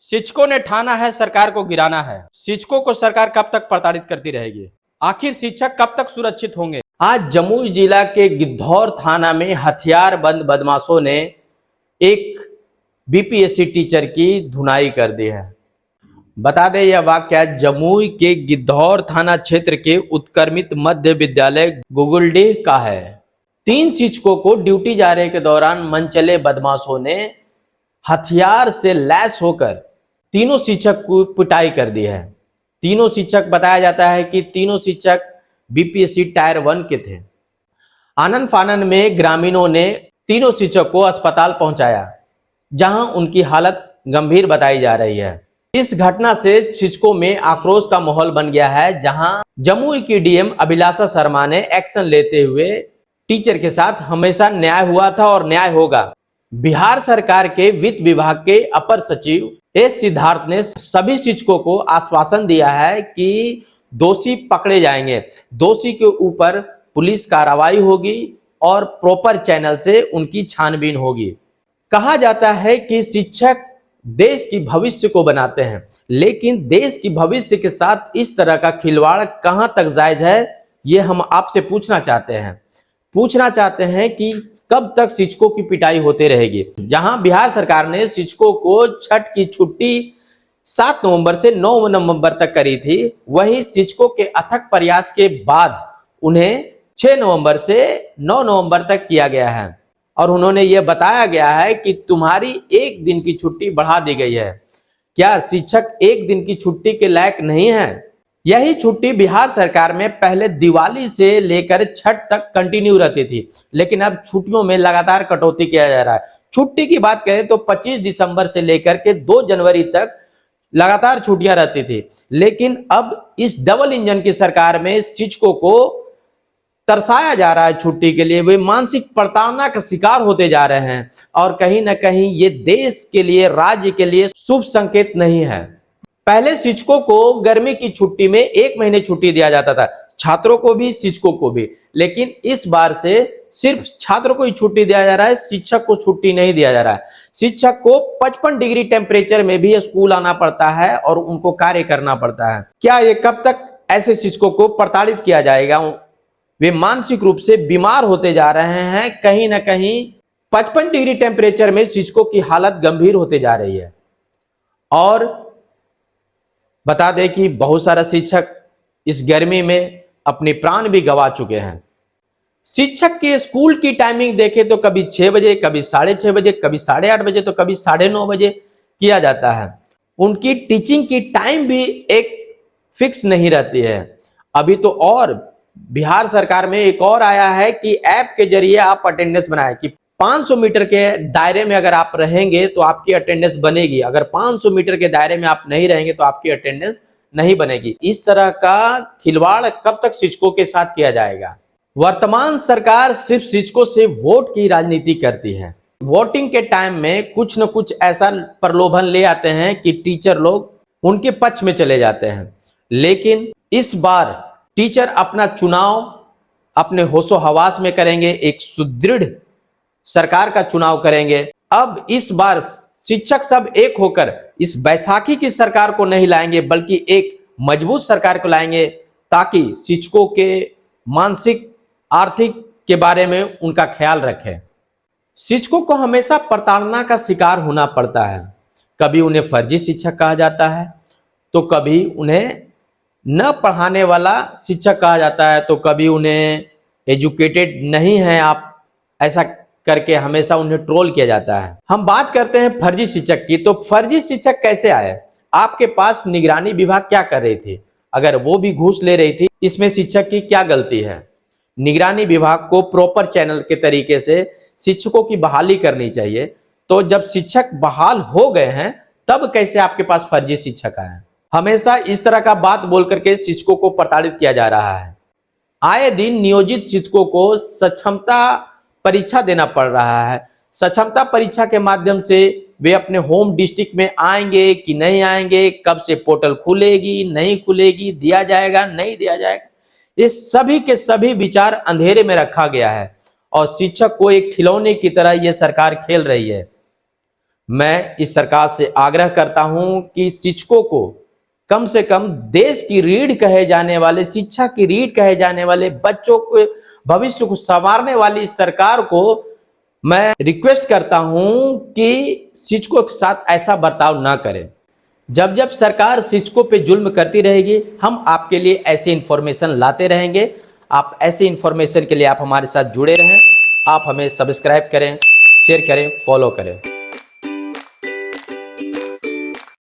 शिक्षकों ने ठाना है सरकार को गिराना है। शिक्षकों को सरकार कब तक प्रताड़ित करती रहेगी? आखिर शिक्षक कब तक सुरक्षित होंगे? आज जमुई जिला के गिद्धौर थाना में हथियारबंद बदमाशों ने एक बीपीएससी टीचर की धुनाई कर दी है। बता दें, यह वाकया जमुई के गिद्धौर थाना क्षेत्र के उत्क्रमित मध्य विद्यालय गुगुलडीह का है। 3 शिक्षकों को ड्यूटी जाने के दौरान मनचले बदमाशों ने हथियार से लैस होकर तीनों शिक्षक को पिटाई कर दी है। तीनों शिक्षक, बताया जाता है कि तीनों शिक्षक बीपीएससी टायर 1 के थे। आनन फानन में ग्रामीणों ने तीनों शिक्षक को अस्पताल पहुंचाया, जहां उनकी हालत गंभीर बताई जा रही है। इस घटना से शिक्षकों में आक्रोश का माहौल बन गया है, जहां जमुई की डीएम अभिलाषा शर्मा ने एक्शन लेते हुए टीचर के साथ हमेशा न्याय हुआ था और न्याय होगा। बिहार सरकार के वित्त विभाग के अपर सचिव एस सिद्धार्थ ने सभी शिक्षकों को आश्वासन दिया है कि दोषी पकड़े जाएंगे, दोषी के ऊपर पुलिस कार्रवाई होगी और प्रॉपर चैनल से उनकी छानबीन होगी। कहा जाता है कि शिक्षक देश की भविष्य को बनाते हैं, लेकिन देश की भविष्य के साथ इस तरह का खिलवाड़ कहां तक जायज है, ये हम आपसे पूछना चाहते हैं कि कब तक शिक्षकों की पिटाई होती रहेगी। जहां बिहार सरकार ने शिक्षकों को छठ की छुट्टी 7 नवंबर से 9 नवंबर तक करी थी, वहीं शिक्षकों के अथक प्रयास के बाद उन्हें 6 नवंबर से 9 नवंबर तक किया गया है और उन्होंने ये बताया गया है कि तुम्हारी 1 दिन की छुट्टी बढ़ा दी गई है। क्या शिक्षक 1 दिन की छुट्टी के लायक नहीं है? यही छुट्टी बिहार सरकार में पहले दिवाली से लेकर छठ तक कंटिन्यू रहती थी, लेकिन अब छुट्टियों में लगातार कटौती किया जा रहा है। छुट्टी की बात करें तो 25 दिसंबर से लेकर के 2 जनवरी तक लगातार छुट्टियां रहती थी, लेकिन अब इस डबल इंजन की सरकार में शिक्षकों को तरसाया जा रहा है छुट्टी के लिए। वे मानसिक प्रताड़ना का शिकार होते जा रहे हैं और कहीं ना कहीं ये देश के लिए, राज्य के लिए शुभ संकेत नहीं है। पहले शिक्षकों को गर्मी की छुट्टी में 1 महीने छुट्टी दिया जाता था, छात्रों को भी शिक्षकों को भी, लेकिन इस बार से सिर्फ छात्रों को ही छुट्टी दिया जा रहा है, शिक्षक को छुट्टी नहीं दिया जा रहा है। शिक्षक को 55 डिग्री टेम्परेचर में भी स्कूल आना पड़ता है और उनको कार्य करना पड़ता है। क्या ये कब तक ऐसे शिक्षकों को प्रताड़ित किया जाएगा? वे मानसिक रूप से बीमार होते जा रहे हैं। कहीं ना कहीं 55 डिग्री टेम्परेचर में शिक्षकों की हालत गंभीर होते जा रही है। और बता दें कि बहुत सारा शिक्षक इस गर्मी में अपने प्राण भी गंवा चुके हैं। शिक्षक के स्कूल की टाइमिंग देखें तो कभी 6 बजे, कभी 6:30 बजे, कभी 8:30 बजे, तो कभी 9:30 बजे किया जाता है। उनकी टीचिंग की टाइम भी एक फिक्स नहीं रहती है। अभी तो और बिहार सरकार में एक और आया है कि ऐप के जरिए आप अटेंडेंस बनाए कि 500 मीटर के दायरे में अगर आप रहेंगे तो आपकी अटेंडेंस बनेगी, अगर 500 मीटर के दायरे में आप नहीं रहेंगे तो आपकी अटेंडेंस नहीं बनेगी। इस तरह का खिलवाड़ कब तक शिक्षकों के साथ किया जाएगा? वर्तमान सरकार सिर्फ शिक्षकों से वोट की राजनीति करती है। वोटिंग के टाइम में कुछ न कुछ ऐसा प्रलोभन ले आते हैं कि टीचर लोग उनके पक्ष में चले जाते हैं, लेकिन इस बार टीचर अपना चुनाव अपने होशो हवास में करेंगे, एक सुदृढ़ सरकार का चुनाव करेंगे। अब इस बार शिक्षक सब एक होकर इस बैसाखी की सरकार को नहीं लाएंगे, बल्कि एक मजबूत सरकार को लाएंगे, ताकि शिक्षकों के मानसिक, आर्थिक के बारे में उनका ख्याल रखें। शिक्षकों को हमेशा प्रताड़ना का शिकार होना पड़ता है। कभी उन्हें फर्जी शिक्षक कहा जाता है, तो कभी उन्हें न पढ़ाने वाला शिक्षक कहा जाता है, तो कभी उन्हें एजुकेटेड नहीं है आप, ऐसा करके हमेशा उन्हें ट्रोल किया जाता है। हम बात करते हैं फर्जी शिक्षक की, तो फर्जी शिक्षक कैसे आए? आपके पास निगरानी विभाग क्या कर रही थी? अगर वो भी घूस ले रही थी, इसमें शिक्षक की क्या गलती है? निगरानी विभाग को प्रॉपर चैनल के तरीके से शिक्षकों की बहाली करनी चाहिए। तो जब शिक्षक बहाल हो गए हैं, तब कैसे आपके पास फर्जी शिक्षक आए? हमेशा इस तरह का बात बोल करके शिक्षकों को प्रताड़ित किया जा रहा है। आए दिन नियोजित शिक्षकों को सक्षमता परीक्षा देना पड़ रहा है। सक्षमता परीक्षा के माध्यम से वे अपने होम डिस्ट्रिक्ट में आएंगे कि नहीं आएंगे, कब से पोर्टल खुलेगी, नहीं खुलेगी, दिया जाएगा, नहीं दिया जाएगा, ये सभी के सभी विचार अंधेरे में रखा गया है और शिक्षक को एक खिलौने की तरह यह सरकार खेल रही है। मैं इस सरकार से आग्रह करता हूं कि शिक्षकों को कम से कम देश की रीढ़ कहे जाने वाले, शिक्षा की रीढ़ कहे जाने वाले, बच्चों के भविष्य को संवारने वाली इस सरकार को मैं रिक्वेस्ट करता हूं कि शिक्षकों के साथ ऐसा बर्ताव ना करें। जब जब सरकार शिक्षकों पे जुल्म करती रहेगी, हम आपके लिए ऐसे इंफॉर्मेशन लाते रहेंगे। आप ऐसे इंफॉर्मेशन के लिए आप हमारे साथ जुड़े रहें। आप हमें सब्सक्राइब करें, शेयर करें, फॉलो करें।